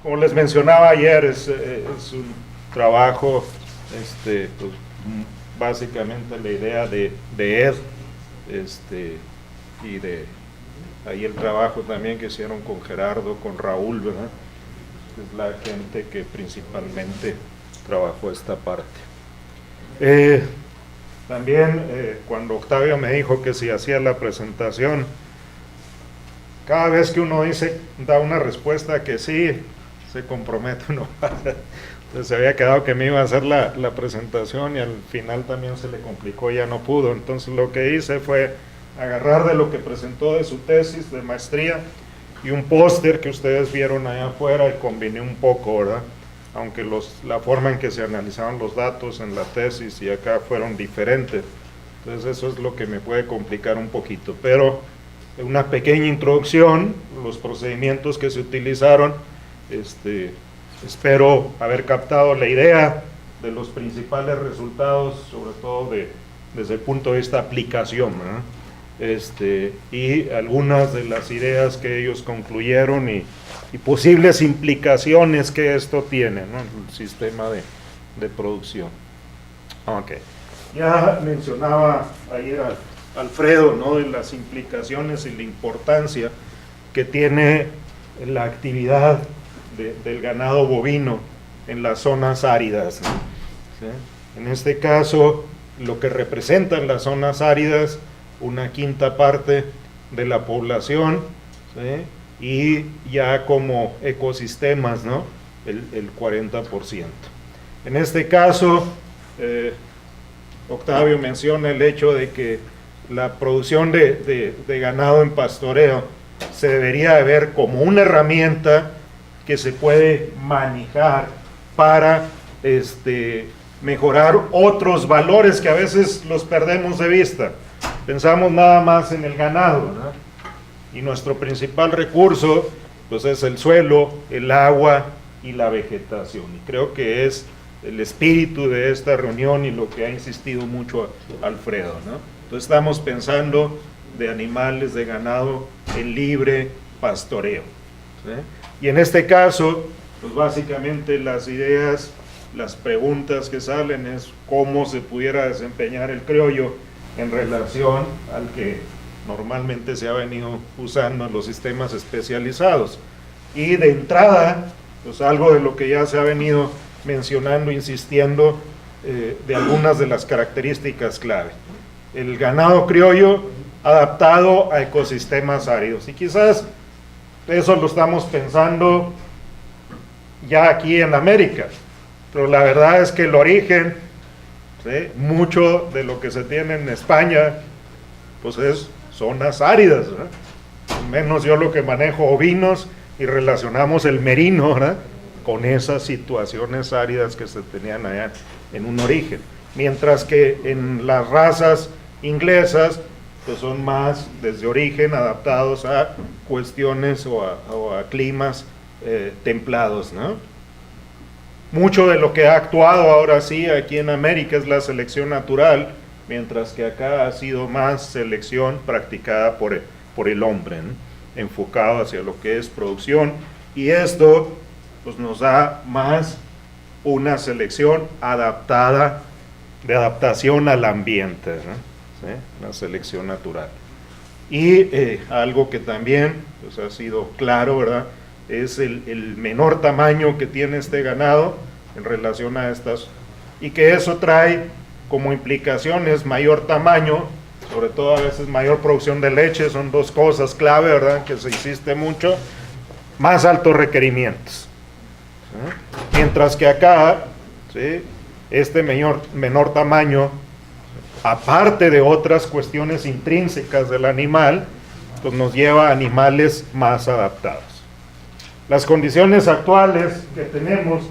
como les mencionaba ayer, es un trabajo, pues, básicamente la idea de Ed, y de ahí el trabajo también que hicieron con Gerardo, con Raúl, ¿verdad? Es la gente que principalmente trabajó esta parte. También cuando Octavio me dijo que si hacía la presentación, cada vez que uno da una respuesta que sí, se compromete uno. Entonces se había quedado que me iba a hacer la presentación y al final también se le complicó, ya no pudo. Entonces lo que hice fue agarrar de lo que presentó de su tesis de maestría y un póster que ustedes vieron allá afuera y combiné un poco, ¿verdad? Aunque la forma en que se analizaban los datos en la tesis y acá fueron diferentes. Entonces eso es lo que me puede complicar un poquito, pero una pequeña introducción, los procedimientos que se utilizaron, espero haber captado la idea de los principales resultados, sobre todo desde el punto de vista aplicación, ¿verdad? Y algunas de las ideas que ellos concluyeron y posibles implicaciones que esto tiene, ¿no? El sistema de producción. Ok. Ya mencionaba ayer Alfredo, ¿no? De las implicaciones y la importancia que tiene la actividad del ganado bovino en las zonas áridas, ¿no? ¿Sí? En este caso, lo que representan las zonas áridas, una quinta parte de la población, ¿sí? Y ya como ecosistemas, ¿no? el 40%. En este caso, Octavio menciona el hecho de que la producción de ganado en pastoreo se debería de ver como una herramienta que se puede manejar para mejorar otros valores que a veces los perdemos de vista. Pensamos nada más en el ganado, ¿no? Y nuestro principal recurso pues es el suelo, el agua y la vegetación. Y creo que es el espíritu de esta reunión y lo que ha insistido mucho Alfredo, ¿no? Entonces estamos pensando de animales, de ganado en libre pastoreo, ¿sí? Y en este caso, pues básicamente las ideas, las preguntas que salen es cómo se pudiera desempeñar el criollo en relación al que normalmente se ha venido usando en los sistemas especializados. Y de entrada, pues algo de lo que ya se ha venido mencionando, insistiendo, de algunas de las características clave. El ganado criollo adaptado a ecosistemas áridos. Y quizás eso lo estamos pensando ya aquí en América, pero la verdad es que el origen, ¿sí? Mucho de lo que se tiene en España, pues es zonas áridas, ¿verdad? Menos yo lo que manejo ovinos y relacionamos el merino, ¿verdad? Con esas situaciones áridas que se tenían allá en un origen. Mientras que en las razas inglesas, pues son más desde origen adaptados a cuestiones o a climas templados, ¿no? Mucho de lo que ha actuado ahora sí aquí en América es la selección natural, mientras que acá ha sido más selección practicada por el hombre, ¿no? Enfocado hacia lo que es producción, y esto pues nos da más una selección adaptada, de adaptación al ambiente, ¿no? ¿Sí? La selección natural. Y algo que también pues, ha sido claro, ¿verdad? Es el menor tamaño que tiene este ganado en relación a estas, y que eso trae como implicaciones mayor tamaño, sobre todo a veces mayor producción de leche, son dos cosas clave, ¿verdad? Que se insiste mucho, más altos requerimientos. ¿Sí? Mientras que acá, ¿sí? Este menor tamaño, aparte de otras cuestiones intrínsecas del animal, pues nos lleva a animales más adaptados. Las condiciones actuales que tenemos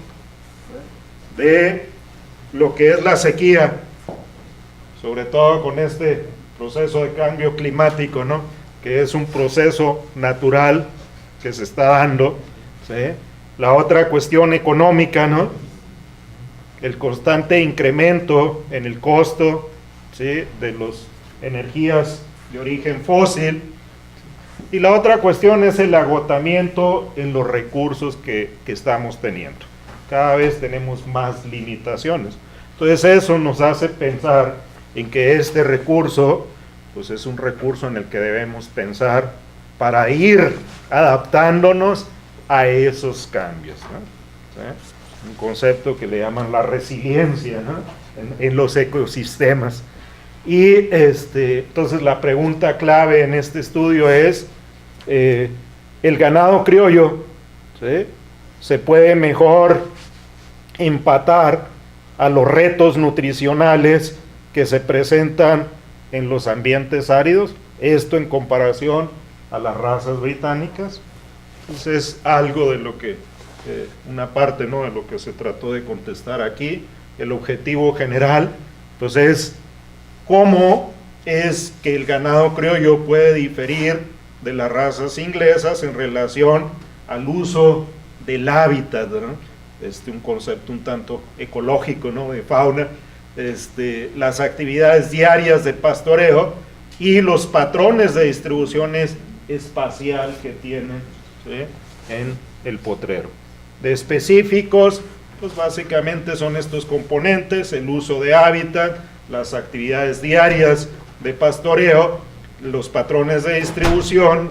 de lo que es la sequía, sobre todo con este proceso de cambio climático, ¿no? Que es un proceso natural que se está dando, ¿sí? La otra cuestión económica, ¿no? El constante incremento en el costo, ¿sí? De las energías de origen fósil, Y la otra cuestión es el agotamiento en los recursos que estamos teniendo. Cada vez tenemos más limitaciones. Entonces eso nos hace pensar en que este recurso, pues es un recurso en el que debemos pensar para ir adaptándonos a esos cambios, ¿no? ¿Sí? Un concepto que le llaman la resiliencia, ¿no? en los ecosistemas. Y entonces la pregunta clave en este estudio es, ¿el ganado criollo, ¿sí?, se puede mejor empatar a los retos nutricionales que se presentan en los ambientes áridos? Esto en comparación a las razas británicas. Entonces es algo de lo que, una parte, ¿no?, de lo que se trató de contestar aquí. El objetivo general, pues, es cómo es que el ganado criollo puede diferir de las razas inglesas en relación al uso del hábitat, ¿no? Un concepto un tanto ecológico, ¿no?, de fauna, las actividades diarias de pastoreo y los patrones de distribución espacial que tienen, ¿sí?, en el potrero. De específicos, pues básicamente son estos componentes: el uso de hábitat, las actividades diarias de pastoreo, los patrones de distribución,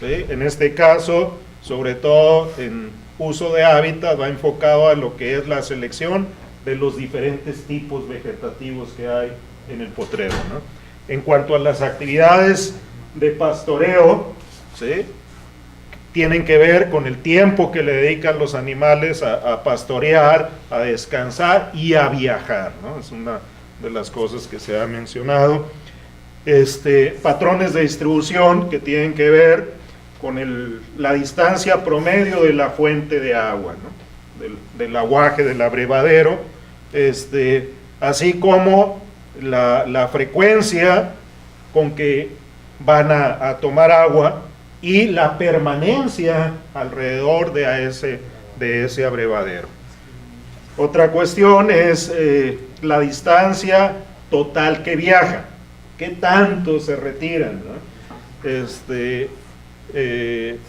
¿sí? En este caso, sobre todo en uso de hábitat, va enfocado a lo que es la selección de los diferentes tipos vegetativos que hay en el potrero, ¿no? En cuanto a las actividades de pastoreo, ¿sí?, tienen que ver con el tiempo que le dedican los animales a pastorear, a descansar y a viajar, ¿no? Es una de las cosas que se ha mencionado. Patrones de distribución que tienen que ver con la distancia promedio de la fuente de agua, ¿no?, del aguaje, del abrevadero, así como la frecuencia con que van a tomar agua y la permanencia alrededor de ese abrevadero. Otra cuestión es la distancia total que viaja, qué tanto se retiran, ¿no?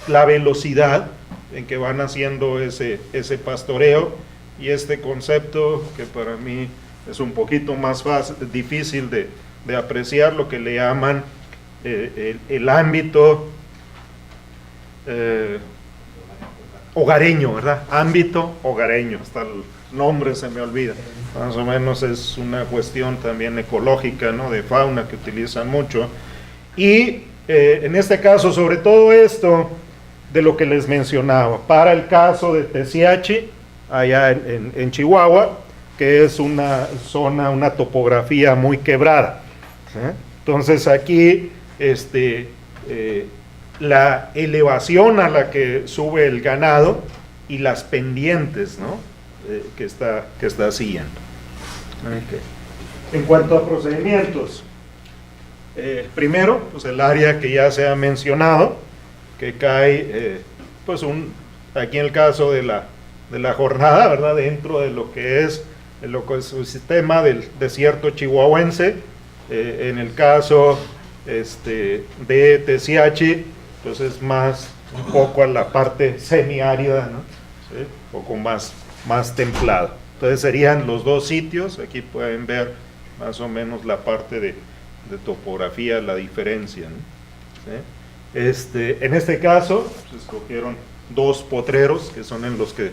La velocidad en que van haciendo ese pastoreo, y este concepto que para mí es un poquito más difícil de apreciar, lo que le llaman el ámbito hogareño, ¿verdad? Ámbito hogareño, hasta el nombre se me olvida. Más o menos es una cuestión también ecológica, ¿no?, de fauna, que utilizan mucho. Y en este caso, sobre todo esto de lo que les mencionaba, para el caso de Tesiachi, allá en Chihuahua, que es una zona, una topografía muy quebrada, ¿sí? Entonces aquí la elevación a la que sube el ganado y las pendientes, ¿no?, que está siguiendo. Okay. En cuanto a procedimientos, primero, pues el área que ya se ha mencionado, que cae, pues aquí en el caso de la jornada, ¿verdad?, dentro de lo que es el sistema del desierto chihuahuense. En el caso de Tesiachi, pues es más un poco a la parte semiárida, ¿no?, ¿sí?, un poco más templado. Entonces serían los dos sitios. Aquí pueden ver más o menos la parte de topografía, la diferencia, ¿no? ¿Sí? En este caso, pues, escogieron dos potreros que son en los que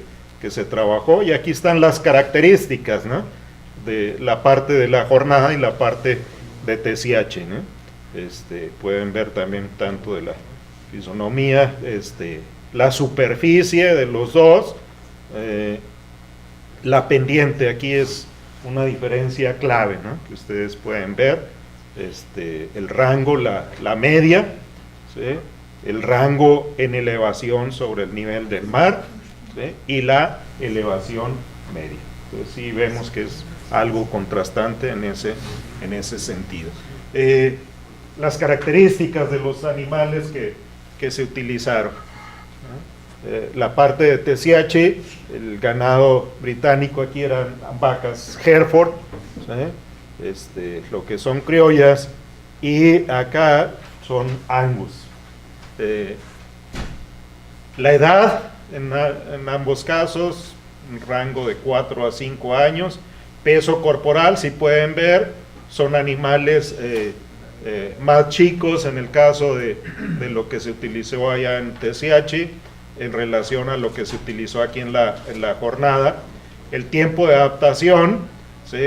se trabajó, y aquí están las características, ¿no?, de la parte de la jornada y la parte de Tesiachi, ¿no? Pueden ver también tanto de la fisonomía, la superficie de los dos, la pendiente. Aquí es una diferencia clave, ¿no?, que ustedes pueden ver, el rango, la media, ¿sí?, el rango en elevación sobre el nivel del mar, ¿sí?, y la elevación media. Entonces sí vemos que es algo contrastante en ese sentido. Las características de los animales que se utilizaron, ¿no? La parte de Tesiachi, el ganado británico aquí eran vacas Hereford, ¿sí?, lo que son criollas, y acá son Angus, La edad, en ambos casos, un rango de 4 a 5 años. Peso corporal, si pueden ver, son animales más chicos en el caso de lo que se utilizó allá en Tesiachi en relación a lo que se utilizó aquí en la jornada. El tiempo de adaptación, ¿sí?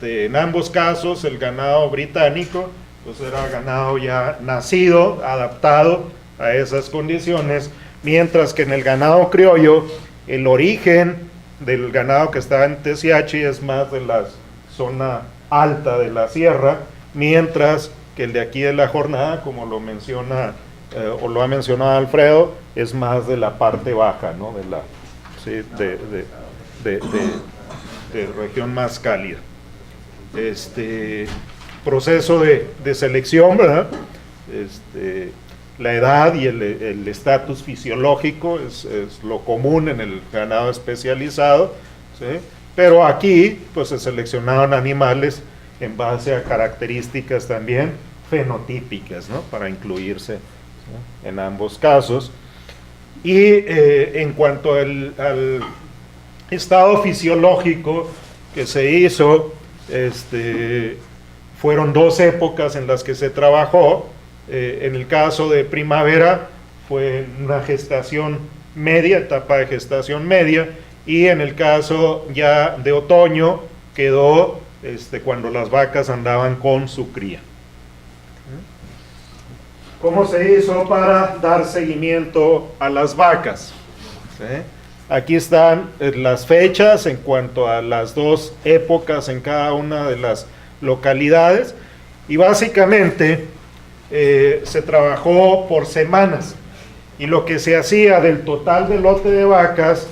En ambos casos el ganado británico pues era ganado ya nacido, adaptado a esas condiciones, mientras que en el ganado criollo el origen del ganado que estaba en Tesiachi es más de la zona alta de la sierra, mientras que el de aquí de la jornada, como lo menciona o lo ha mencionado Alfredo, es más de la parte baja, ¿no? ¿Sí? de región más cálida. Proceso de selección, ¿verdad? La edad y el estatus fisiológico es lo común en el ganado especializado, ¿sí? Pero aquí pues se seleccionaban animales en base a características también fenotípicas, ¿no? Para incluirse, ¿sí? En ambos casos. Y en cuanto al estado fisiológico que se hizo, fueron 2 épocas en las que se trabajó. En el caso de primavera fue una gestación media, etapa de gestación media, y en el caso ya de otoño quedó cuando las vacas andaban con su cría. ¿Cómo se hizo para dar seguimiento a las vacas? ¿Sí? Aquí están las fechas en cuanto a las 2 épocas en cada una de las localidades, y básicamente se trabajó por semanas, y lo que se hacía del total del lote de vacas,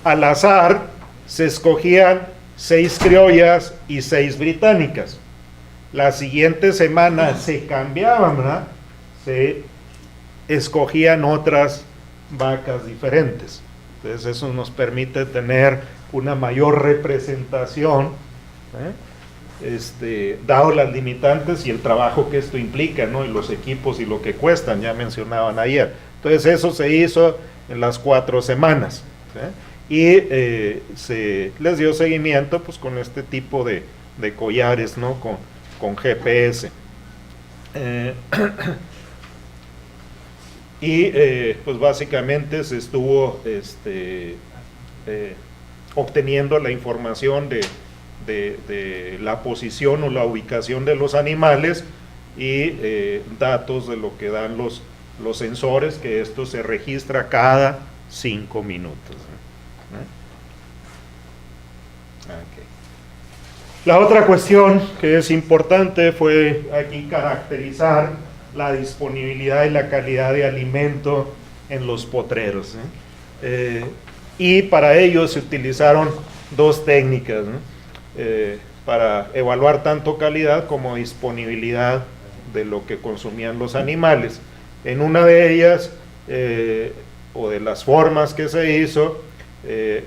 al azar se escogían 6 criollas y 6 británicas. La siguiente semana se cambiaban, ¿verdad? Se escogían otras vacas diferentes. Entonces eso nos permite tener una mayor representación, dado las limitantes y el trabajo que esto implica, ¿no? Y los equipos y lo que cuestan, ya mencionaban ayer. Entonces eso se hizo en las 4 semanas, ¿sí? Y se les dio seguimiento pues con este tipo de collares, ¿no? Con GPS. Y pues básicamente se estuvo obteniendo la información de la posición o la ubicación de los animales y datos de lo que dan los sensores, que esto se registra cada 5 minutos. Okay. La otra cuestión que es importante fue aquí caracterizar la disponibilidad y la calidad de alimento en los potreros, y para ello se utilizaron 2 técnicas, ¿no? Para evaluar tanto calidad como disponibilidad de lo que consumían los animales. En una de ellas, o de las formas que se hizo,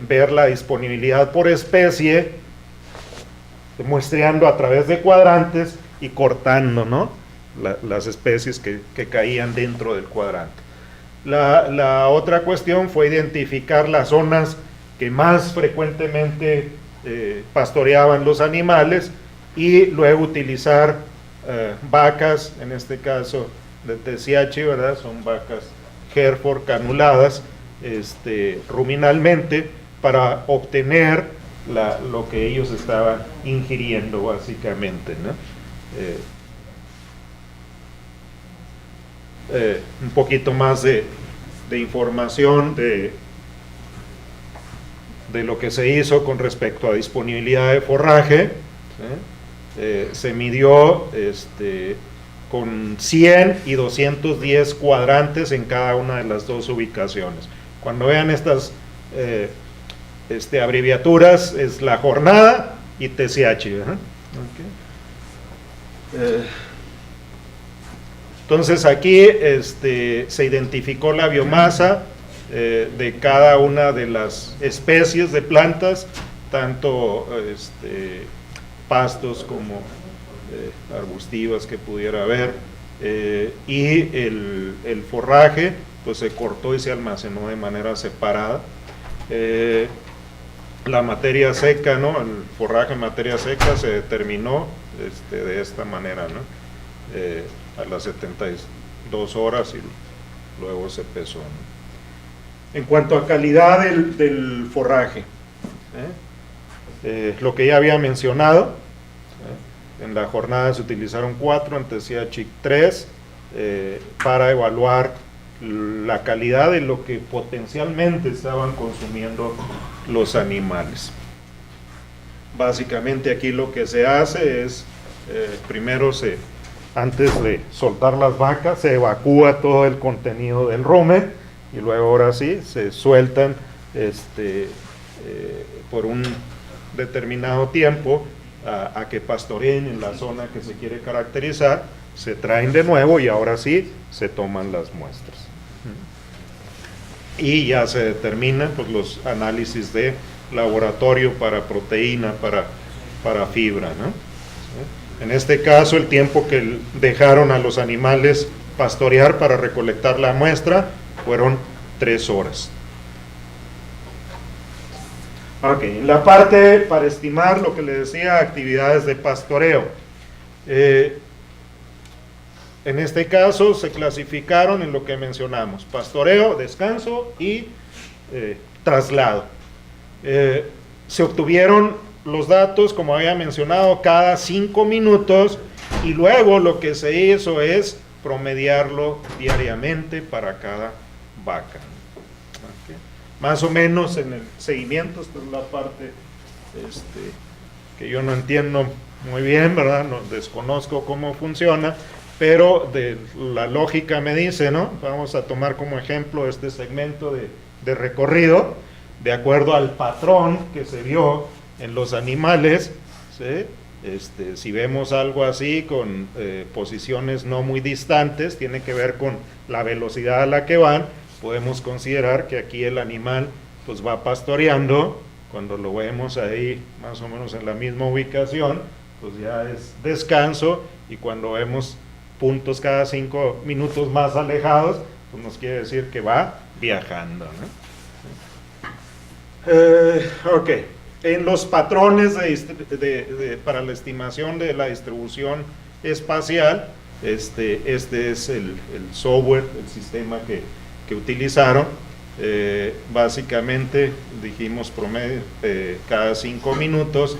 ver la disponibilidad por especie, muestreando a través de cuadrantes y cortando, ¿no? Las especies que caían dentro del cuadrante. La otra cuestión fue identificar las zonas que más frecuentemente pastoreaban los animales, y luego utilizar vacas, en este caso de Tesiachi, ¿verdad? Son vacas Hereford canuladas ruminalmente, para obtener lo que ellos estaban ingiriendo básicamente, ¿no? Un poquito más de información de lo que se hizo con respecto a disponibilidad de forraje, ¿sí? Se midió con 100 y 210 cuadrantes en cada una de las 2 ubicaciones. Cuando vean estas abreviaturas, es la jornada y Tesiachi, ¿verdad? Okay. Entonces aquí se identificó la biomasa de cada una de las especies de plantas, tanto pastos como arbustivas que pudiera haber, y el forraje pues se cortó y se almacenó de manera separada. La materia seca, ¿no? El forraje en materia seca se determinó de esta manera, ¿no? A las 72 horas y luego se pesó, ¿no? En cuanto a calidad del forraje, lo que ya había mencionado, en la jornada se utilizaron 4, antes decía CHIC 3, para evaluar la calidad de lo que potencialmente estaban consumiendo los animales. Básicamente aquí lo que se hace es, primero antes de soltar las vacas, se evacúa todo el contenido del rumen y luego ahora sí se sueltan por un determinado tiempo a que pastoreen en la zona que se quiere caracterizar, se traen de nuevo y ahora sí se toman las muestras. Y ya se determinan pues, los análisis de laboratorio para proteína, para fibra, ¿no? En este caso, el tiempo que dejaron a los animales pastorear para recolectar la muestra fueron 3 horas. Ok, en la parte para estimar lo que le decía, actividades de pastoreo. En este caso se clasificaron en lo que mencionamos: pastoreo, descanso y traslado. Se obtuvieron los datos, como había mencionado, cada 5 minutos y luego lo que se hizo es promediarlo diariamente para cada vaca. Okay. Más o menos en el seguimiento, esta es la parte que yo no entiendo muy bien, ¿verdad? No, desconozco cómo funciona, pero de la lógica me dice, ¿no? Vamos a tomar como ejemplo este segmento de recorrido, de acuerdo al patrón que se vio en los animales, ¿sí? Si vemos algo así con posiciones no muy distantes, tiene que ver con la velocidad a la que van, podemos considerar que aquí el animal pues va pastoreando. Cuando lo vemos ahí más o menos en la misma ubicación, pues ya es descanso, y cuando vemos puntos cada 5 minutos más alejados, pues nos quiere decir que va viajando, ¿no? Ok, en los patrones para la estimación de la distribución espacial, este es el software, el sistema que utilizaron. Básicamente dijimos promedio cada 5 minutos,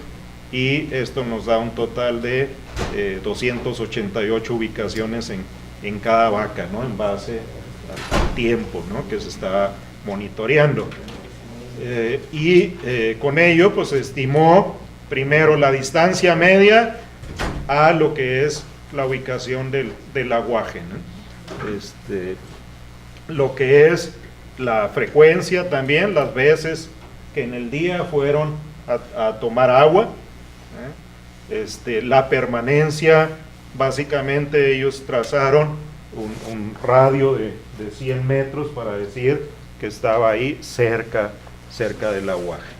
y esto nos da un total de 288 ubicaciones en cada vaca, ¿no? En base al tiempo, ¿no? Que se está monitoreando. Con ello pues se estimó primero la distancia media a lo que es la ubicación del aguaje, ¿no? Lo que es la frecuencia también, las veces que en el día fueron a tomar agua, la permanencia. Básicamente ellos trazaron un radio de 100 metros para decir que estaba ahí cerca del aguaje.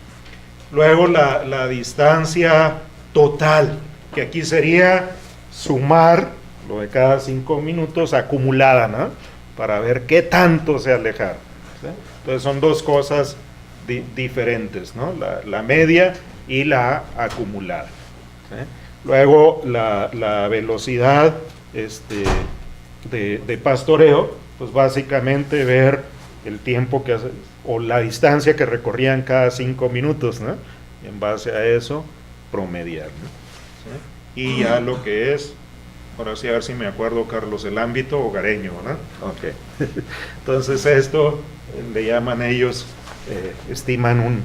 Luego la distancia total, que aquí sería sumar lo de cada 5 minutos acumulada, ¿no? Para ver qué tanto se alejaron, ¿sí? Entonces son dos cosas diferentes, ¿no? La media y la acumulada, ¿sí? Luego la velocidad de pastoreo, pues básicamente ver el tiempo que hace, o la distancia que recorrían cada 5 minutos, ¿no? En base a eso, promediar, ¿no? ¿Sí? Y ya lo que es, ahora sí, a ver si me acuerdo, Carlos, el ámbito hogareño, ¿no? Ok. Entonces esto le llaman ellos, estiman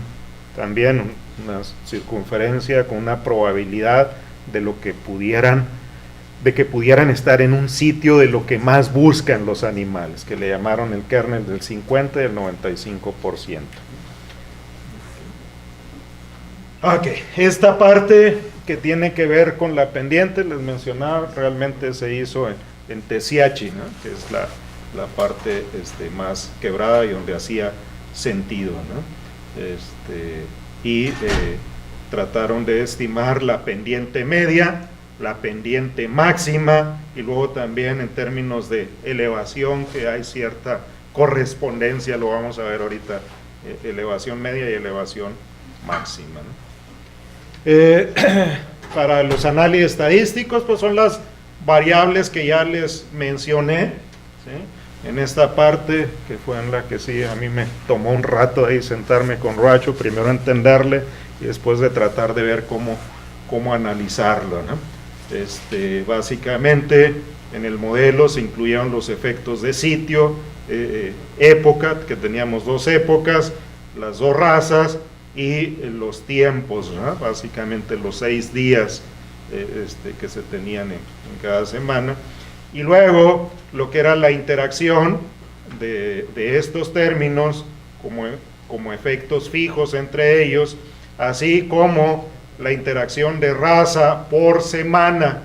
también una circunferencia con una probabilidad de que pudieran estar en un sitio de lo que más buscan los animales, que le llamaron el kernel del 50 y del 95%. Ok, esta parte que tiene que ver con la pendiente, les mencionaba, realmente se hizo en Tesiachi, ¿no? Que es la parte más quebrada y donde hacía sentido, ¿no? Trataron de estimar la pendiente media la pendiente máxima, y luego también en términos de elevación, que hay cierta correspondencia, lo vamos a ver ahorita, elevación media y elevación máxima, ¿no? Para los análisis estadísticos, pues son las variables que ya les mencioné, ¿sí? En esta parte, que fue en la que sí, a mí me tomó un rato ahí sentarme con Racho, primero entenderle y después de tratar de ver cómo analizarlo, ¿no? Básicamente, en el modelo se incluyeron los efectos de sitio, época, que teníamos dos épocas, las dos razas y los tiempos, ¿no? Básicamente los 6 días que se tenían en cada semana, y luego lo que era la interacción de estos términos como efectos fijos entre ellos, así como la interacción de raza por semana,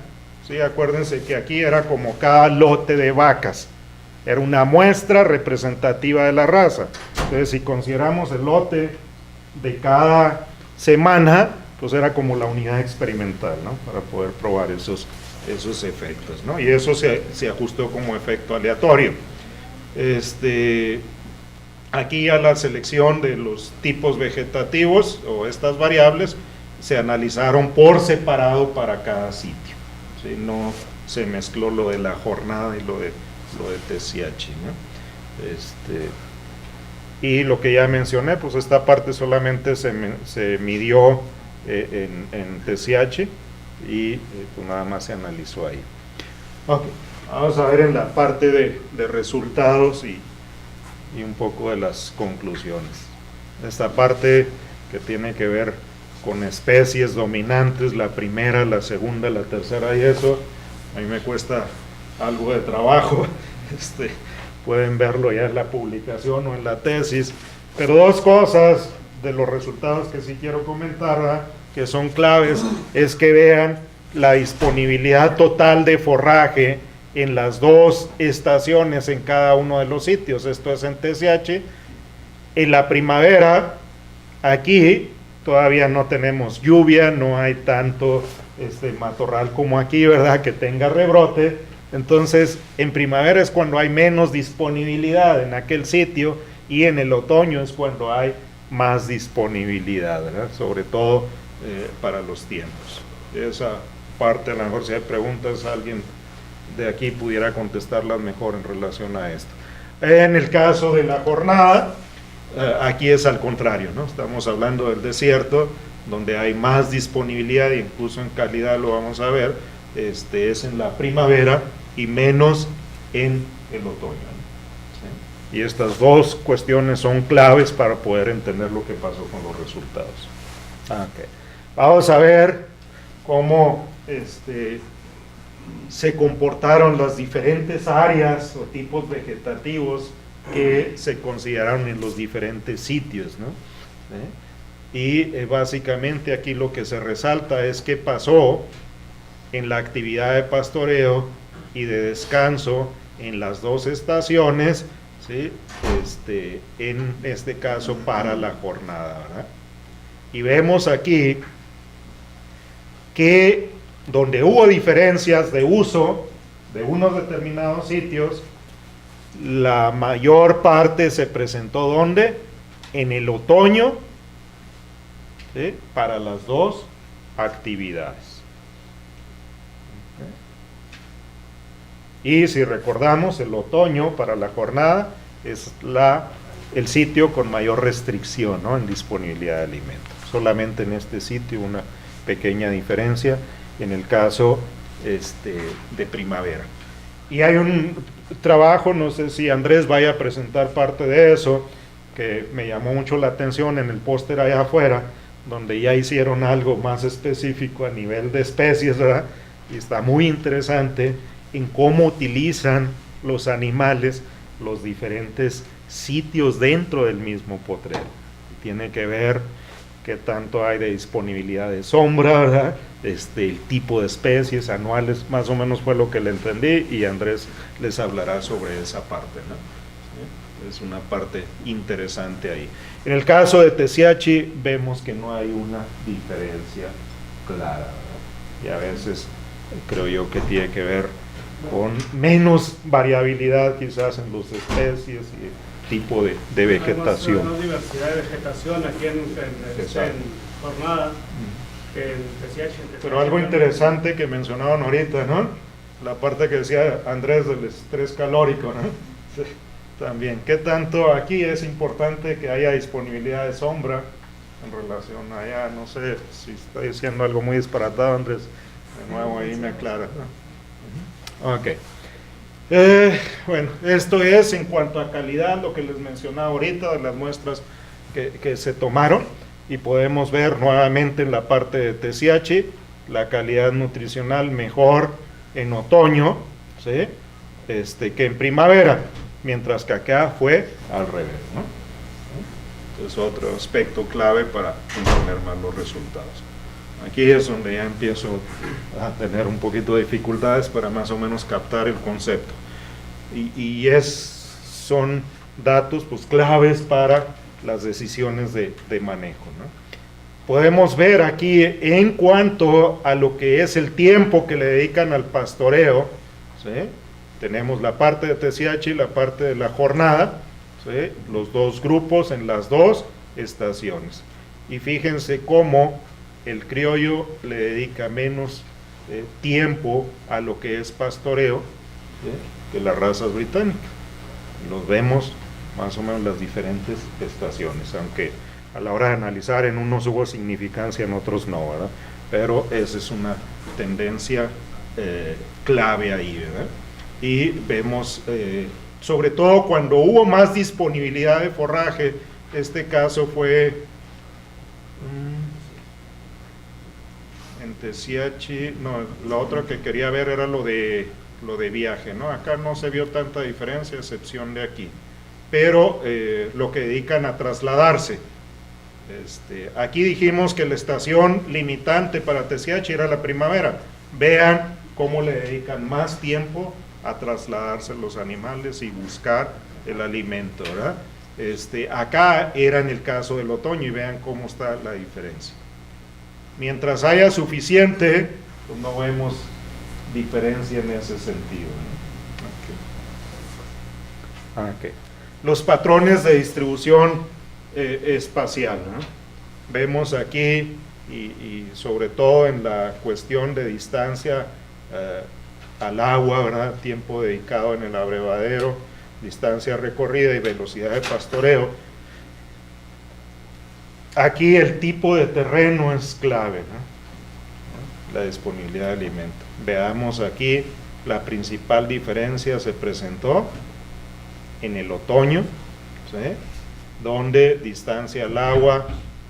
¿sí? Acuérdense que aquí era como cada lote de vacas, era una muestra representativa de la raza. Entonces, si consideramos el lote de cada semana, pues era como la unidad experimental, ¿no? Para poder probar esos efectos, ¿no? Y eso se ajustó como efecto aleatorio. Aquí ya la selección de los tipos vegetativos o estas variables se analizaron por separado para cada sitio, ¿sí? No se mezcló lo de la jornada y lo de TSH, ¿no? Y lo que ya mencioné, pues esta parte solamente se midió en TSH y pues nada más se analizó ahí. Okay. Vamos a ver en la parte de resultados y un poco de las conclusiones. Esta parte que tiene que ver con especies dominantes, la primera, la segunda, la tercera, y eso a mí me cuesta algo de trabajo. Pueden verlo ya en la publicación o en la tesis, pero dos cosas de los resultados que sí quiero comentar, ¿verdad?, que son claves, es que vean la disponibilidad total de forraje en las dos estaciones en cada uno de los sitios. Esto es en TSH. En la primavera, aquí todavía no tenemos lluvia, no hay tanto matorral como aquí, ¿verdad?, que tenga rebrote. Entonces, en primavera es cuando hay menos disponibilidad en aquel sitio, y en el otoño es cuando hay más disponibilidad, ¿verdad?, sobre todo para los tiempos. Esa parte, a lo mejor si hay preguntas, alguien de aquí pudiera contestarlas mejor en relación a esto. En el caso de la jornada, aquí es al contrario, ¿no? Estamos hablando del desierto, donde hay más disponibilidad, e incluso en calidad lo vamos a ver, es en la primavera y menos en el otoño, ¿no? ¿Sí? Y estas dos cuestiones son claves para poder entender lo que pasó con los resultados. Okay. Vamos a ver cómo se comportaron las diferentes áreas o tipos vegetativos que se consideraron en los diferentes sitios, ¿no? Y básicamente aquí lo que se resalta es qué pasó en la actividad de pastoreo y de descanso en las dos estaciones, ¿sí? En este caso para la jornada, ¿verdad? Y vemos aquí que donde hubo diferencias de uso de unos determinados sitios, la mayor parte se presentó ¿dónde? En el otoño, ¿sí?, para las dos actividades. Y si recordamos, el otoño para la jornada es el sitio con mayor restricción, ¿no?, en disponibilidad de alimentos. Solamente en este sitio una pequeña diferencia en el caso de primavera. Y hay un trabajo, no sé si Andrés vaya a presentar parte de eso, que me llamó mucho la atención en el póster allá afuera, donde ya hicieron algo más específico a nivel de especies, ¿verdad? Y está muy interesante en cómo utilizan los animales los diferentes sitios dentro del mismo potrero. Tiene que ver qué tanto hay de disponibilidad de sombra, ¿verdad? El tipo de especies anuales, más o menos fue lo que le entendí, y Andrés les hablará sobre esa parte, ¿no? ¿Sí? Es una parte interesante ahí. En el caso de TSH vemos que no hay una diferencia clara, ¿verdad? Y a veces creo yo que tiene que ver con menos variabilidad quizás en las especies y tipo de vegetación. Hay más diversidad de vegetación aquí en Jornada que en TCH. Pero algo interesante que mencionaban ahorita, ¿no? La parte que decía Andrés del estrés calórico, ¿no? Sí, también. ¿Qué tanto aquí es importante que haya disponibilidad de sombra en relación a allá? No sé si está diciendo algo muy disparatado, Andrés. De nuevo ahí me aclara, ¿no? Ok. Bueno, esto es en cuanto a calidad, lo que les mencionaba ahorita de las muestras que se tomaron, y podemos ver nuevamente en la parte de TCH la calidad nutricional mejor en otoño, ¿sí? Que en primavera, mientras que acá fue al revés, ¿no? Es otro aspecto clave para entender más los resultados. Aquí es donde ya empiezo a tener un poquito de dificultades para más o menos captar el concepto. Son datos pues claves para las decisiones de manejo, ¿no? Podemos ver aquí en cuanto a lo que es el tiempo que le dedican al pastoreo, ¿sí? Tenemos la parte de TCH y la parte de la jornada, ¿sí? Los dos grupos en las dos estaciones. Y fíjense cómo el criollo le dedica menos tiempo a lo que es pastoreo, ¿sí? Que las razas británicas. Los vemos más o menos las diferentes estaciones, aunque a la hora de analizar en unos hubo significancia, en otros no, ¿verdad? Pero esa es una tendencia clave ahí, ¿verdad? Y vemos, sobre todo cuando hubo más disponibilidad de forraje, este caso fue en TCH, no, la otra que quería ver era lo de viaje, ¿no? Acá no se vio tanta diferencia, a excepción de aquí, pero lo que dedican a trasladarse. Aquí dijimos que la estación limitante para TCH era la primavera. Vean cómo le dedican más tiempo a trasladarse los animales y buscar el alimento, ¿verdad? Acá era en el caso del otoño, y vean cómo está la diferencia. Mientras haya suficiente, pues no vemos diferencia en ese sentido, ¿no? Okay. Los patrones de distribución espacial, ¿no? Vemos aquí y sobre todo en la cuestión de distancia al agua, ¿verdad? Tiempo dedicado en el abrevadero, distancia recorrida y velocidad de pastoreo. Aquí el tipo de terreno es clave, ¿no? La disponibilidad de alimento. Veamos aquí, la principal diferencia se presentó en el otoño, ¿sí? Donde distancia al agua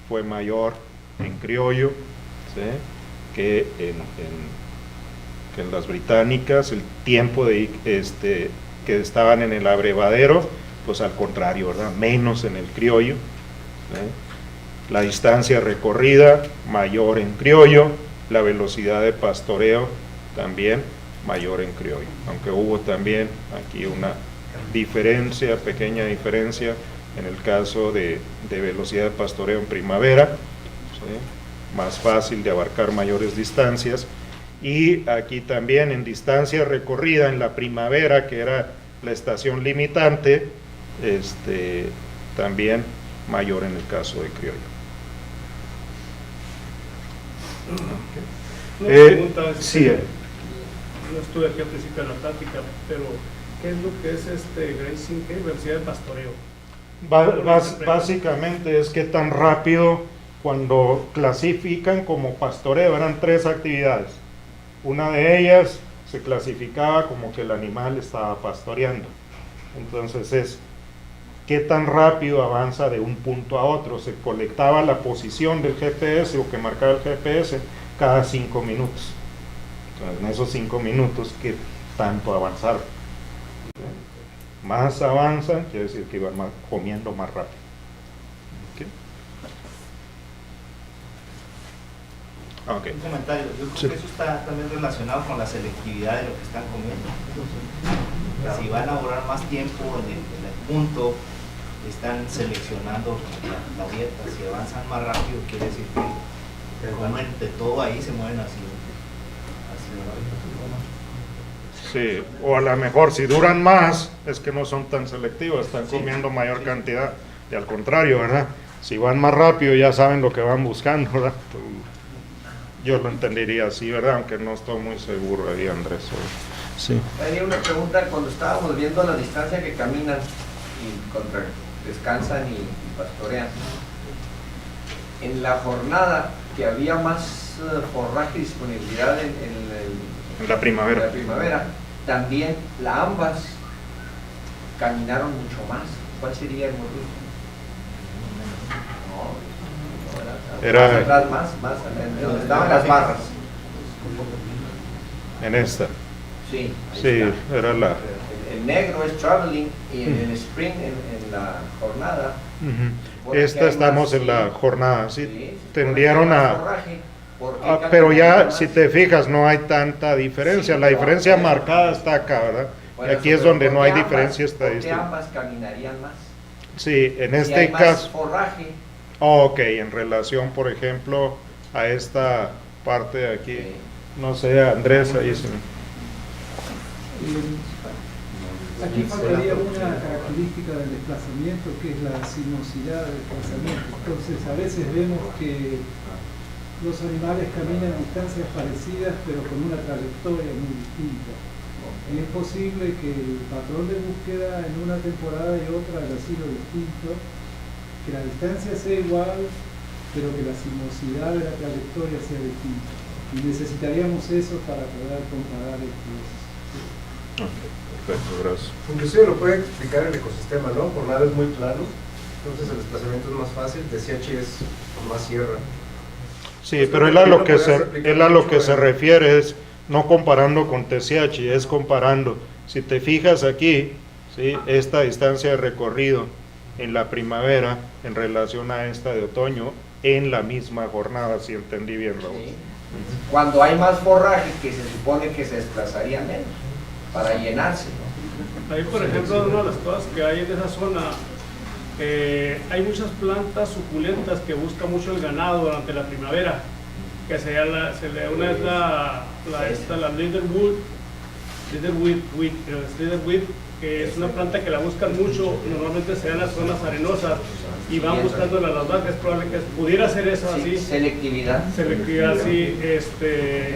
fue mayor en criollo, ¿sí? que en las británicas. El tiempo que estaban en el abrevadero, pues al contrario, ¿verdad? Menos en el criollo, ¿sí? La distancia recorrida mayor en criollo, la velocidad de pastoreo también mayor en criollo, aunque hubo también aquí una diferencia, pequeña diferencia en el caso de velocidad de pastoreo en primavera, ¿sí? Más fácil de abarcar mayores distancias, y aquí también en distancia recorrida en la primavera, que era la estación limitante, también mayor en el caso de criollo. Una pregunta, sí, no estuve aquí al principio de la plática, pero ¿qué es lo que es grazing, velocidad de pastoreo? Básicamente es que tan rápido, cuando clasifican como pastoreo, eran 3 actividades. Una de ellas se clasificaba como que el animal estaba pastoreando. Entonces es qué tan rápido avanza de un punto a otro. Se colectaba la posición del GPS o que marcaba el GPS cada 5 minutos. Entonces, en esos 5 minutos, ¿qué tanto avanzaron? Más avanzan, quiere decir que iban comiendo más rápido. Okay. Un comentario, yo creo que eso está también relacionado con la selectividad de lo que están comiendo. Si van a durar más tiempo en el punto, están seleccionando la dieta. Si avanzan más rápido, quiere decir que comen de todo ahí, se mueven así Sí, o a lo mejor si duran más, es que no son tan selectivos, están comiendo mayor cantidad. Y al contrario, ¿verdad? Si van más rápido ya saben lo que van buscando, ¿verdad? Yo lo entendería así, ¿verdad? Aunque no estoy muy seguro ahí, Andrés. Sí. Tenía una pregunta cuando estábamos viendo la distancia que caminan y descansan y pastorean. En la jornada que había más forraje y disponibilidad en la primavera. la primavera, también ambas caminaron mucho más. ¿Cuál sería el motivo? Era más atrás, más donde estaban las barras. en esta. Sí, Sí, era la... El negro es traveling y en el spring, en la jornada. Esta estamos en la jornada, sí. Tendieron a... Forraje, pero ya, si te fijas, no hay tanta diferencia. La diferencia marcada está acá, ¿verdad? Y aquí es donde no hay diferencia estadística. ¿Por qué ambas caminarían más? Sí, en Si este hay más caso... forraje. Ok, en relación, por ejemplo, a esta parte de aquí. No sé, Andrés, ahí sí. Aquí faltaría una característica del desplazamiento, que es la sinuosidad del desplazamiento. Entonces, a veces vemos que los animales caminan a distancias parecidas, pero con una trayectoria muy distinta. Y es posible que el patrón de búsqueda en una temporada y otra haya sido distinto, que la distancia sea igual, pero que la sinuosidad de la trayectoria sea distinta. Y necesitaríamos eso para poder comparar estos. Perfecto, gracias. Inclusive lo puede explicar el ecosistema, ¿no? Jornada es muy plano, entonces el desplazamiento es más fácil, TCH es más sierra. Sí, pero él a lo que se refiere es no comparando con TCH, es comparando. Si te fijas aquí, ¿sí? Esta distancia de recorrido en la primavera en relación a esta de otoño en la misma jornada, si entendí bien la voz. Sí. Cuando hay más forraje, que se supone que se desplazaría menos para llenarse, ¿no? Ahí, por ejemplo, una de las cosas que hay en esa zona, hay muchas plantas suculentas que busca mucho el ganado durante la primavera, que sería una es la Leatherweed, que es una planta que la buscan mucho, normalmente se da en las zonas arenosas y van buscándola a las vacas. Es probable que pudiera ser eso así. Selectividad. Selectividad, sí.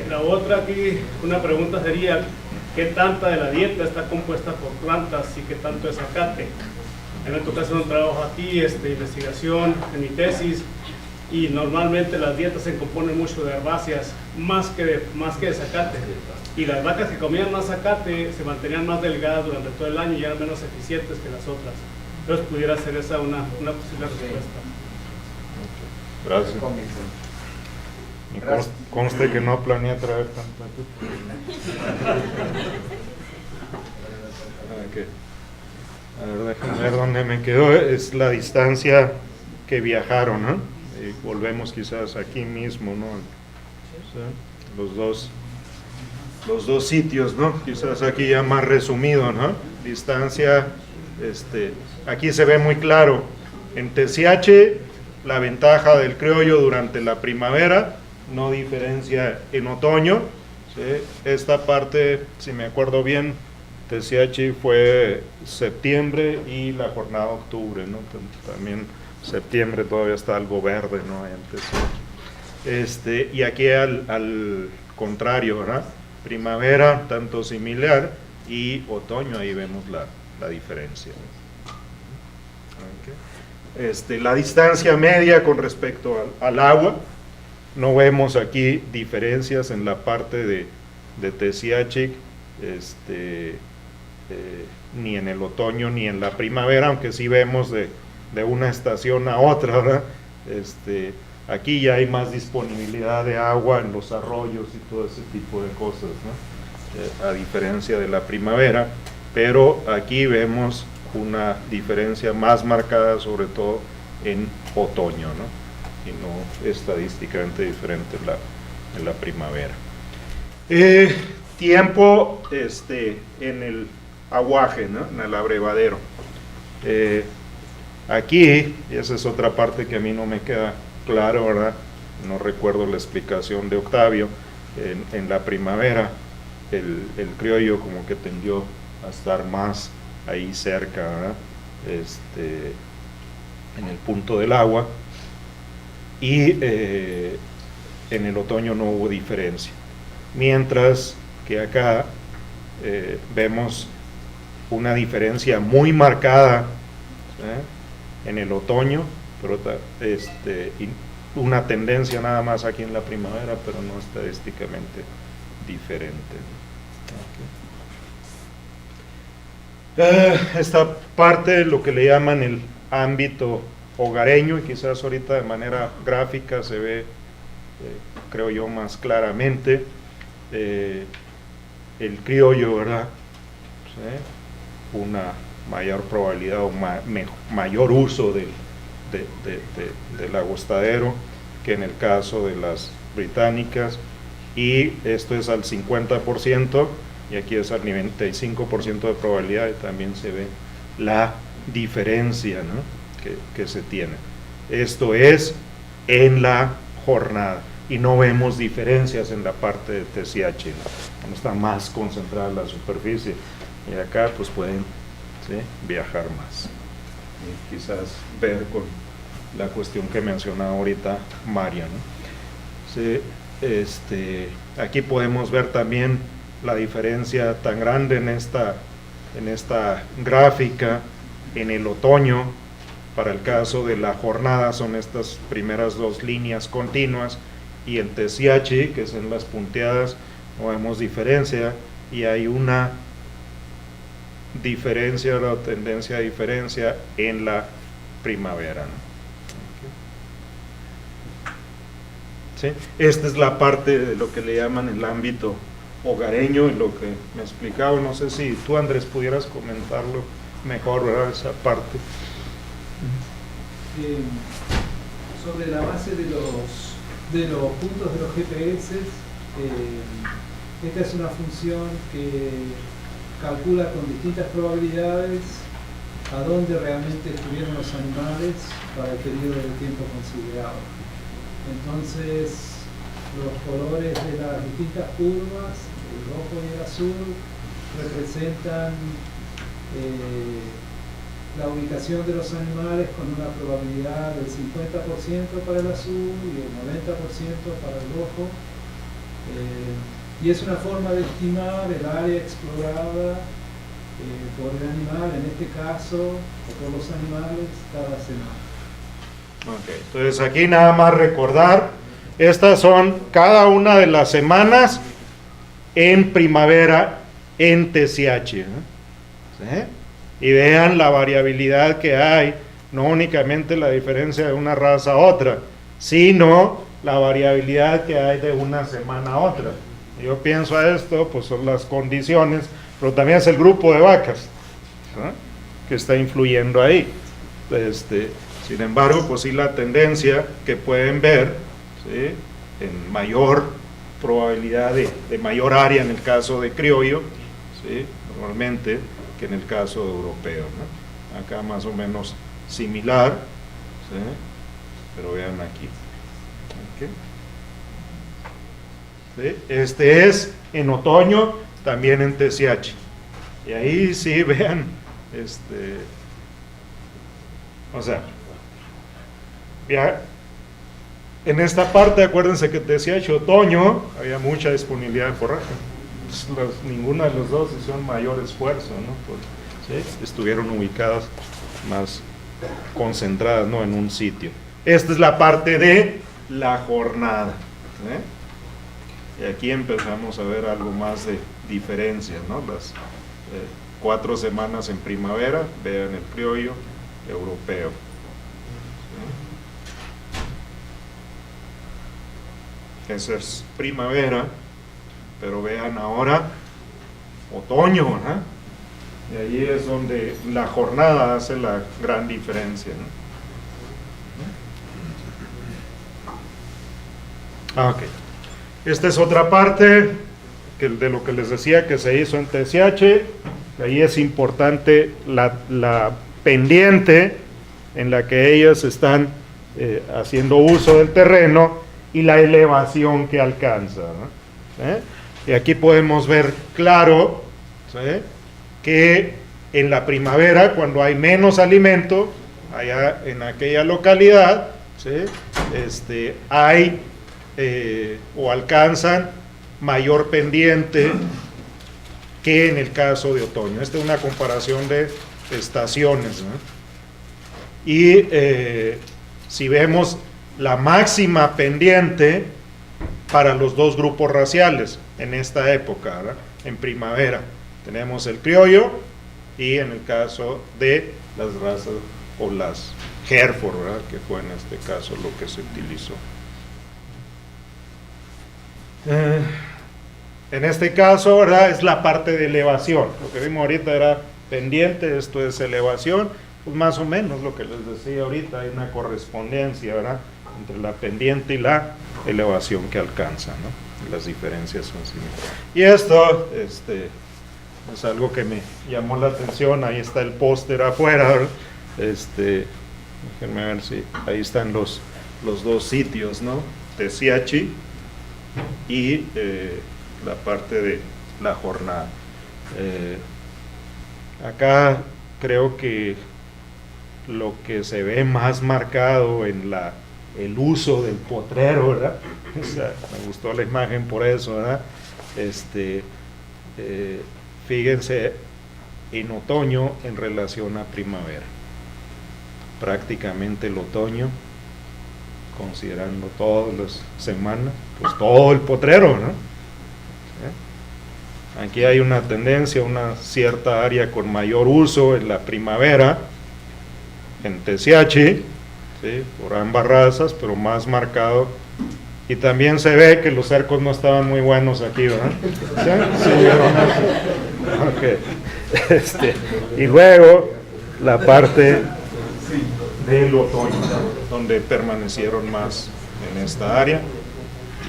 La otra aquí, una pregunta sería, ¿qué tanta de la dieta está compuesta por plantas y qué tanto es zacate? A mí me toca hacer un trabajo aquí, investigación en mi tesis, y normalmente las dietas se componen mucho de herbáceas, más que de zacate. Y las vacas que comían más zacate se mantenían más delgadas durante todo el año y eran menos eficientes que las otras. Entonces pudiera ser esa una posible respuesta. Gracias. Y conste que no planeé traer tanto. A ver, déjame ver dónde me quedó. Es la distancia que viajaron, ¿no? Y volvemos quizás aquí mismo, ¿no? Sí, los dos sitios, ¿no? Quizás aquí ya más resumido, ¿no? Distancia, aquí se ve muy claro. En TCH, la ventaja del criollo durante la primavera, no diferencia en otoño. ¿Sí? Esta parte, si me acuerdo bien, TCH fue septiembre y la jornada octubre, ¿no? También septiembre todavía está algo verde, ¿no? Y aquí al contrario, ¿verdad? Primavera, tanto similar, y otoño, ahí vemos la diferencia. Okay. La distancia media con respecto al agua, no vemos aquí diferencias en la parte de TCH, ni en el otoño ni en la primavera, aunque sí vemos de una estación a otra, ¿verdad? Aquí ya hay más disponibilidad de agua en los arroyos y todo ese tipo de cosas, ¿no? A diferencia de la primavera, pero aquí vemos una diferencia más marcada, sobre todo en otoño, ¿no? Y no estadísticamente diferente en la primavera. Tiempo en el aguaje, ¿no? En el abrevadero. Aquí, y esa es otra parte que a mí no me queda claro, ¿verdad? No recuerdo la explicación de Octavio en la primavera. el criollo como que tendió a estar más ahí cerca, ¿verdad? En el punto del agua, y en el otoño no hubo diferencia, mientras que acá vemos una diferencia muy marcada en el otoño, pero y una tendencia nada más aquí en la primavera, pero no estadísticamente diferente. Esta parte de lo que le llaman el ámbito hogareño, y quizás ahorita de manera gráfica se ve, creo yo, más claramente el criollo, ¿verdad? ¿Sí? Una mayor probabilidad o mayor uso del agostadero que en el caso de las británicas, y esto es al 50%, y aquí es al 95% de probabilidad, y también se ve la diferencia, ¿no?, que se tiene. Esto es en la jornada, y no vemos diferencias en la parte de TSH, ¿no? Está más concentrada la superficie, y acá pues pueden, ¿sí?, viajar más. Y quizás ver con la cuestión que mencionaba ahorita María, ¿no? Sí, aquí podemos ver también la diferencia tan grande en esta gráfica. En el otoño, para el caso de la jornada, son estas primeras dos líneas continuas, y en TSH, que son las punteadas, no vemos diferencia, y hay una diferencia, la tendencia a diferencia en la primavera, ¿no? ¿Sí? Esta es la parte de lo que le llaman el ámbito hogareño, y lo que me explicaba, no sé si tú, Andrés, pudieras comentarlo mejor, ¿verdad?, esa parte. Sobre la base de los puntos de los GPS, esta es una función que calcula con distintas probabilidades a dónde realmente estuvieron los animales para el periodo de tiempo considerado. Entonces, los colores de las distintas curvas, el rojo y el azul, representan la ubicación de los animales con una probabilidad del 50% para el azul y el 90% para el rojo. Y es una forma de estimar el área explorada por el animal, en este caso, o por los animales, cada semana. Okay. Entonces aquí nada más recordar, estas son cada una de las semanas en primavera en TSH, ¿eh? ¿Sí? Y vean la variabilidad que hay, no únicamente la diferencia de una raza a otra, sino la variabilidad que hay de una semana a otra. Yo pienso a esto, pues son las condiciones, pero también es el grupo de vacas, ¿no?, que está influyendo ahí. Sin embargo, pues sí, la tendencia que pueden ver, ¿sí?, en mayor probabilidad de mayor área en el caso de criollo, ¿sí?, normalmente, que en el caso de europeo, ¿no? Acá más o menos similar, ¿sí?, pero vean aquí. ¿Sí? Este es en otoño, también en TSH. Y ahí sí, vean, o sea, ya, en esta parte, acuérdense que TSH otoño, había mucha disponibilidad de forraje. Ninguna de los dos hicieron mayor esfuerzo, ¿no? ¿Sí? Estuvieron ubicadas más concentradas, ¿no?, en un sitio. Esta es la parte de la jornada, ¿sí? Y aquí empezamos a ver algo más de diferencia, ¿no? Las 4 semanas en primavera, vean el criollo europeo. ¿Sí? Esa es primavera, pero vean ahora otoño, ¿no? Y ahí es donde la jornada hace la gran diferencia, ¿no? Ok. Esta es otra parte de lo que les decía que se hizo en TSH. Ahí es importante la pendiente en la que ellas están haciendo uso del terreno y la elevación que alcanza, ¿no? Y aquí podemos ver claro, ¿sí?, que en la primavera, cuando hay menos alimento, allá en aquella localidad, ¿sí?, hay o alcanzan mayor pendiente que en el caso de otoño. Esta es una comparación de estaciones, ¿no? Y si vemos la máxima pendiente para los dos grupos raciales en esta época, ¿verdad?, en primavera, tenemos el criollo y en el caso de las razas o las Hereford, ¿verdad?, que fue en este caso lo que se utilizó. En este caso, ¿verdad?, es la parte de elevación. Lo que vimos ahorita era pendiente, esto es elevación. Pues más o menos lo que les decía ahorita, hay una correspondencia, ¿verdad?, entre la pendiente y la elevación que alcanza, ¿no? Las diferencias son similares. Y esto es algo que me llamó la atención. Ahí está el póster afuera, ¿verdad? Déjenme ver si ahí están los dos sitios, ¿no? Teziachi y la parte de la jornada. Acá creo que lo que se ve más marcado en el uso del potrero, ¿verdad? O sea, me gustó la imagen por eso, ¿verdad? Fíjense en otoño en relación a primavera. Prácticamente el otoño, considerando todas las semanas, pues todo el potrero, ¿no? Aquí hay una tendencia, una cierta área con mayor uso en la primavera, en Teziachi, ¿sí?, por ambas razas, pero más marcado. Y también se ve que los cercos no estaban muy buenos aquí, ¿verdad? ¿Sí? ¿Sí vieron eso? Okay. Y luego la parte del otoño, donde permanecieron más en esta área,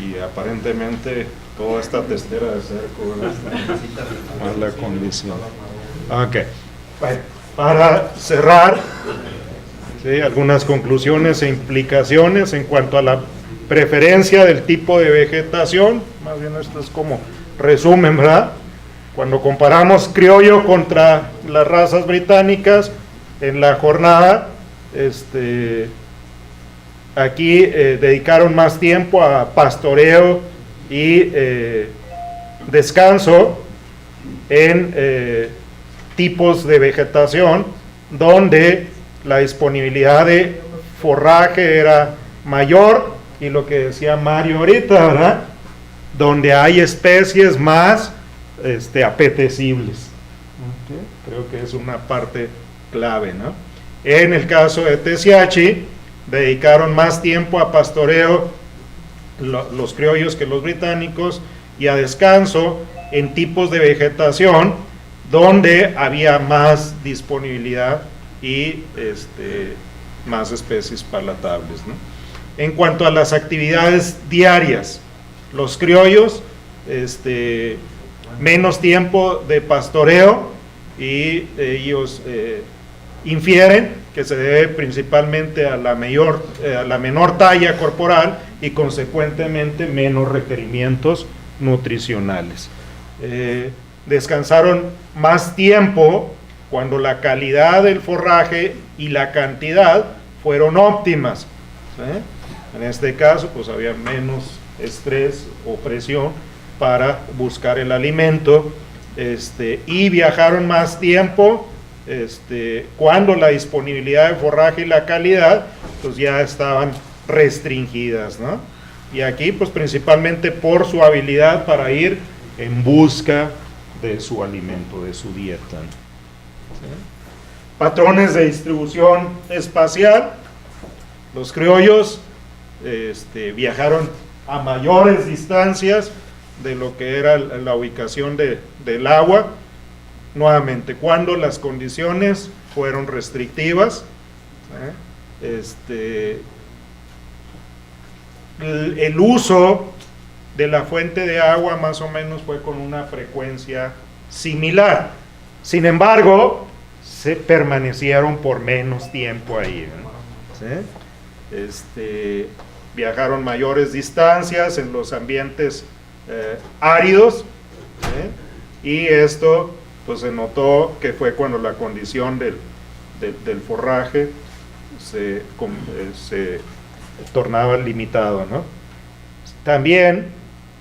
y aparentemente toda esta testera de cerco, ¿verdad?, mala condición. Ok, bueno, para cerrar, ¿sí?, algunas conclusiones e implicaciones en cuanto a la preferencia del tipo de vegetación. Más bien esto es como resumen, ¿verdad? Cuando comparamos criollo contra las razas británicas en la jornada, aquí dedicaron más tiempo a pastoreo y descanso en tipos de vegetación donde la disponibilidad de forraje era mayor, y lo que decía Mario ahorita, ¿verdad?, donde hay especies más apetecibles. Okay. Creo que es una parte clave, ¿no? En el caso de Teziachi, dedicaron más tiempo a pastoreo los criollos que los británicos, y a descanso en tipos de vegetación donde había más disponibilidad y más especies palatables, ¿no? En cuanto a las actividades diarias, los criollos, menos tiempo de pastoreo, y ellos infieren que se debe principalmente a la menor talla corporal y consecuentemente menos requerimientos nutricionales. Descansaron más tiempo cuando la calidad del forraje y la cantidad fueron óptimas, ¿sí? En este caso, pues había menos estrés o presión para buscar el alimento, y viajaron más tiempo cuando la disponibilidad de forraje y la calidad pues ya estaban restringidas, ¿no? Y aquí pues principalmente por su habilidad para ir en busca de su alimento, de su dieta, ¿no? ¿Sí? Patrones de distribución espacial. Los criollos viajaron a mayores distancias de lo que era la ubicación del agua, nuevamente cuando las condiciones fueron restrictivas. El uso de la fuente de agua más o menos fue con una frecuencia similar, sin embargo se permanecieron por menos tiempo ahí, ¿sí? Viajaron mayores distancias en los ambientes áridos, y esto pues se notó que fue cuando la condición del forraje se tornaba limitado, ¿no? También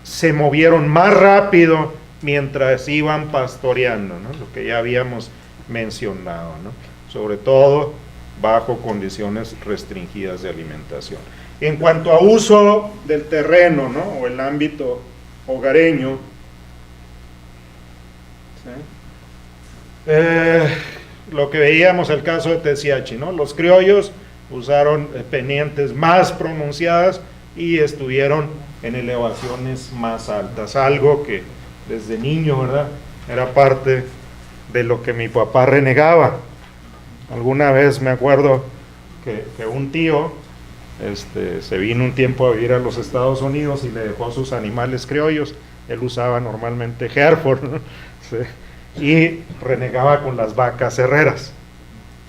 se movieron más rápido mientras iban pastoreando, ¿no? Lo que ya habíamos mencionado, ¿no? Sobre todo bajo condiciones restringidas de alimentación. En cuanto a uso del terreno, ¿no? O el ámbito hogareño, ¿sí? Lo que veíamos el caso de Tessiachi, ¿no? Los criollos usaron pendientes más pronunciadas y estuvieron en elevaciones más altas, algo que desde niño, ¿verdad?, era parte de lo que mi papá renegaba. Alguna vez me acuerdo que un tío se vino un tiempo a vivir a los Estados Unidos y le dejó sus animales criollos. Él usaba normalmente Hereford, ¿no? Sí. Y renegaba con las vacas herreras.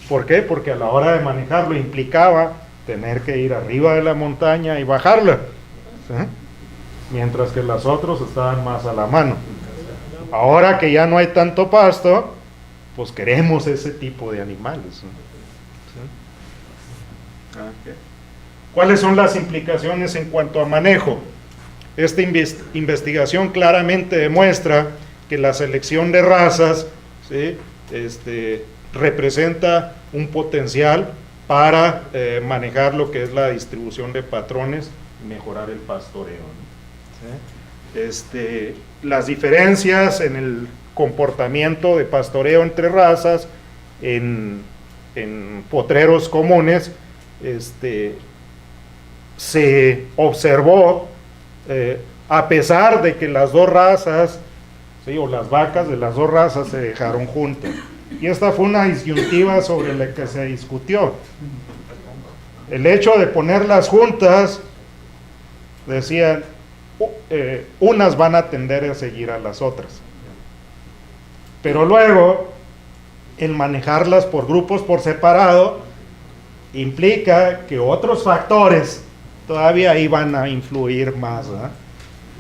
¿Por qué? Porque a la hora de manejarlo implicaba tener que ir arriba de la montaña y bajarla, ¿sí? Mientras que las otras estaban más a la mano. Ahora que ya no hay tanto pasto, pues queremos ese tipo de animales, ¿no? ¿Sí? Okay. ¿Cuáles son las implicaciones en cuanto a manejo? Esta investigación claramente demuestra que la selección de razas, ¿sí?, representa un potencial para manejar lo que es la distribución de patrones y mejorar el pastoreo, ¿no? ¿Sí? Las diferencias en el comportamiento de pastoreo entre razas en potreros comunes se observó a pesar de que las dos razas, ¿sí?, o las vacas de las dos razas se dejaron juntas. Y esta fue una disyuntiva sobre la que se discutió. El hecho de ponerlas juntas, decían, unas van a tender a seguir a las otras. Pero luego, el manejarlas por grupos por separado, implica que otros factores todavía iban a influir más, ¿verdad?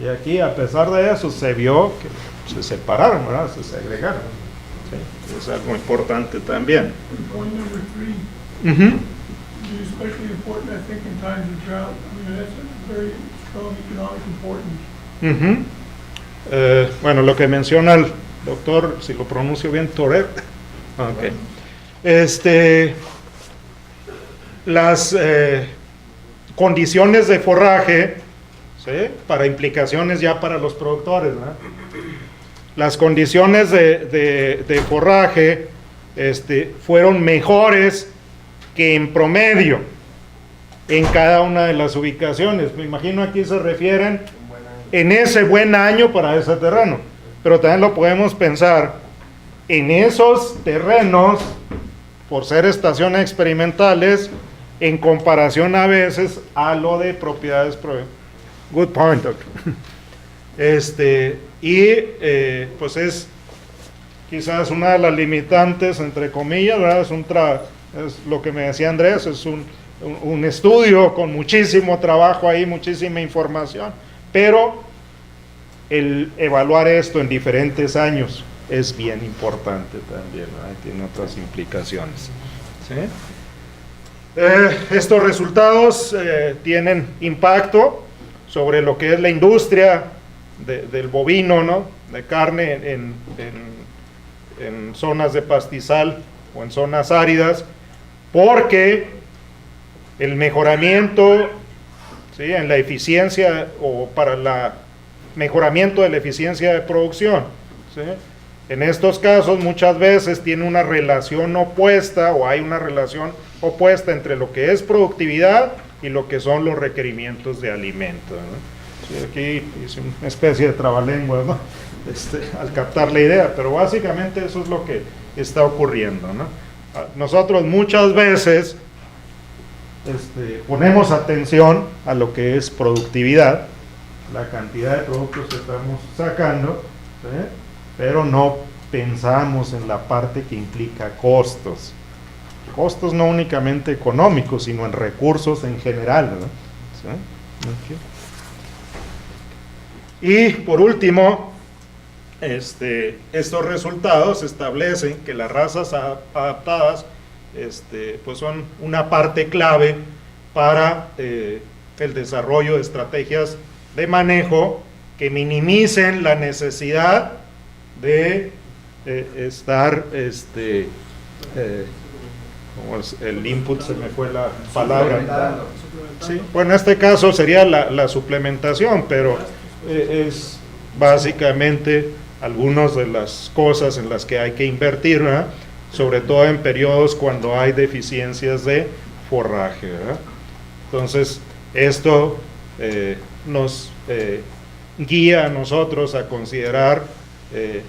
Y aquí, a pesar de eso, se vio que se separaron, ¿verdad? Se segregaron. Sí, es algo importante también. Point number 3. Is especially important, I think, in times of drought. I mean, that's a very strong economic importance. Bueno, lo que menciona el doctor, si lo pronuncio bien, Toret. Okay. Las condiciones de forraje, ¿sí?, para implicaciones ya para los productores, ¿no? Las condiciones de forraje fueron mejores que en promedio en cada una de las ubicaciones. Me imagino aquí se refieren en ese buen año para ese terreno, pero también lo podemos pensar en esos terrenos, por ser estaciones experimentales, en comparación a veces a lo de propiedades. Good point, doctor. Pues es quizás una de las limitantes, entre comillas, ¿verdad? Es lo que me decía Andrés, es un estudio con muchísimo trabajo ahí, muchísima información, pero el evaluar esto en diferentes años es bien importante también, ¿verdad? Tiene otras implicaciones, ¿sí? Estos resultados tienen impacto sobre lo que es la industria del bovino, ¿no?, de carne en zonas de pastizal o en zonas áridas, porque el mejoramiento, ¿sí?, en la eficiencia o para el mejoramiento de la eficiencia de producción, ¿sí?, en estos casos muchas veces tiene una relación opuesta, o hay una relación opuesta entre lo que es productividad y lo que son los requerimientos de alimento, ¿no? Sí, aquí hice una especie de trabalenguas, ¿no?, al captar la idea, pero básicamente eso es lo que está ocurriendo, ¿no? Nosotros muchas veces ponemos atención a lo que es productividad, la cantidad de productos que estamos sacando, ¿sí?, pero no pensamos en la parte que implica costos no únicamente económicos, sino en recursos en general, ¿verdad? ¿Sí? Okay. Y por último, estos resultados establecen que las razas adaptadas pues son una parte clave para el desarrollo de estrategias de manejo que minimicen la necesidad de estar, como el input, se me fue la palabra. Sí, bueno, en este caso sería la suplementación, pero es básicamente algunas de las cosas en las que hay que invertir, ¿verdad? Sobre todo en periodos cuando hay deficiencias de forraje, ¿verdad? Entonces, esto nos guía a nosotros a considerar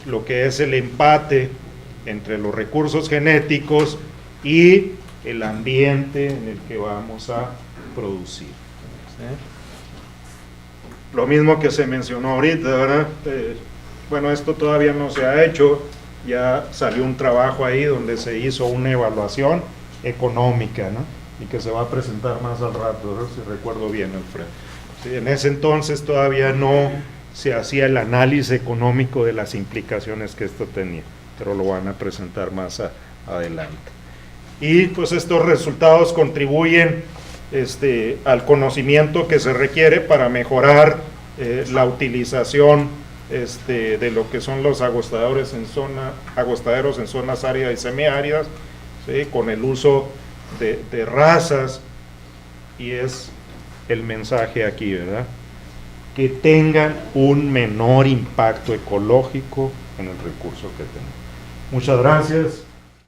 lo que es el empate entre los recursos genéticos y el ambiente en el que vamos a producir. ¿Sí? Lo mismo que se mencionó ahorita, ¿verdad? Bueno, esto todavía no se ha hecho, ya salió un trabajo ahí donde se hizo una evaluación económica, ¿no? Y que se va a presentar más al rato, ¿no? Si recuerdo bien, Alfredo. Sí, en ese entonces todavía no se hacía el análisis económico de las implicaciones que esto tenía, pero lo van a presentar más adelante. Y pues estos resultados contribuyen al conocimiento que se requiere para mejorar la utilización de lo que son los agostaderos en zonas áridas y semiáridas, ¿sí? Con el uso de razas, y es el mensaje aquí, ¿verdad? Que tengan un menor impacto ecológico en el recurso que tenemos. Muchas gracias.